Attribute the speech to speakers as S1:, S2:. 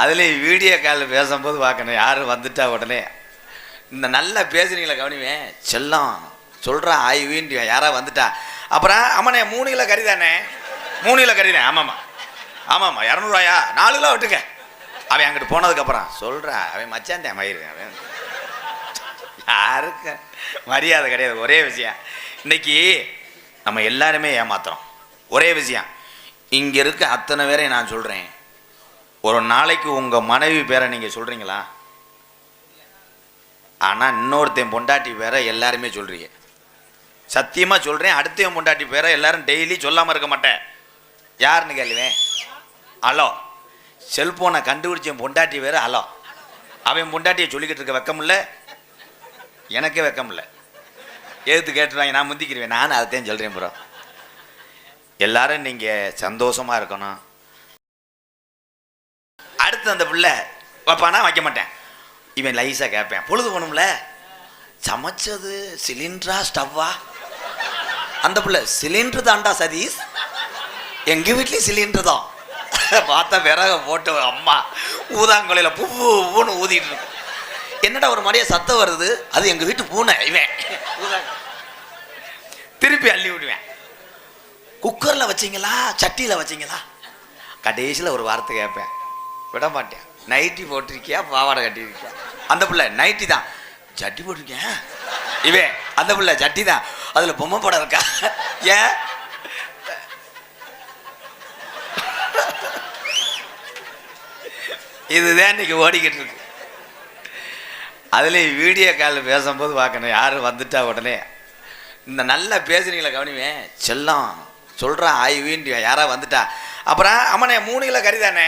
S1: அதுலேயும் வீடியோ காலில் பேசும்போது பார்க்கணும் யார் வந்துட்டா உடனே இந்த நல்லா பேசுறீங்களா கவனிவேன் செல்லம் சொல்கிறான் ஆய்வின் யாராவது வந்துட்டா அப்புறம் ஆமாண்ணே 3 கிலோ கறி தானே 3 கிலோ கறி தான் ஆமாம்மா ஆமாம்மா 200 4 கிலோ விட்டுக்க அவன் அங்கிட்டு போனதுக்கப்புறம் சொல்கிறா அவன் மச்சான் மயிறு அவன் யாருக்கு மரியாதை கிடையாது. ஒரே விஷயம் இன்னைக்கு நம்ம எல்லாருமே ஏமாத்துறோம். ஒரே விஷயம் இங்கே இருக்க அத்தனை பேரையும் நான் சொல்கிறேன், ஒரு நாளைக்கு உங்கள் மனைவி பேரை நீங்கள் சொல்கிறீங்களா? ஆனால் இன்னொருத்தையும் பொண்டாட்டி பேரை எல்லாருமே சொல்கிறீங்க. சத்தியமாக சொல்கிறேன், அடுத்தையும் பொண்டாட்டி பேரை எல்லாரும் டெய்லி சொல்லாமல் இருக்க மாட்டேன். யாருன்னு கேளுவேன், ஹலோ செல்ஃபோனை கண்டுபிடிச்ச பொண்டாட்டி பேர் ஹலோ. அவன் பொண்டாட்டியை சொல்லிக்கிட்டு இருக்க வெக்கம் இல்லை, எனக்கே வெக்கம் இல்லை. எதுத்து கேட்டுருவாங்க, நான் முந்திக்கிடுவேன். நான் அதைத்தான் சொல்கிறேன் ப்ரோ. எல்லாரும் நீங்கள் சந்தோஷமாக இருக்கணும். அடுத்து அந்த பிள்ளை வைப்பானா வைக்க மாட்டேன், இவன் லைஸாக கேட்பேன். பொழுது போகணும்ல, சமைச்சது சிலிண்டரா ஸ்டவ்வா? அந்த பிள்ளை சிலிண்டர் தான்டா சதீஷ், எங்கள் வீட்லேயும் சிலிண்டர் தான். பார்த்தா விறக போட்டு அம்மா ஊதாங்கொலையில் பூன்னு ஊதிட்டு இருக்கும். என்னடா ஒரு மாதிரியே சத்தம் வருது, அது எங்கள் வீட்டு பூனை. இவன் திருப்பி அள்ளி விடுவேன். குக்கரில் வச்சிங்களா சட்டியில் வச்சிங்களா? கடைசியில் ஒரு வார்த்தை கேட்பேன், விட மாட்டேன். நைட்டி போட்டிருக்கியா பாவாடை கட்டியிருக்கியா? அந்த பிள்ளை நைட்டி தான். சட்டி போட்டிருக்கேன். இவன் அந்த பிள்ளை சட்டி தான், அதில் பொம்மை படம் இருக்கா? ஏன் இதுதான் இன்னைக்கு ஓடிக்கிட்டு இருக்கு. அதுலேயும் வீடியோ காலில் பேசும்போது பார்க்கணும் யார் வந்துட்டா உடனே இந்த நல்லா பேசுறீங்களா கவனிவேன் செல்லம் சொல்கிறான் ஆய்வின் யாராவது வந்துட்டா அப்புறம் ஆமாண்ணே 3 கிலோ கறி தானே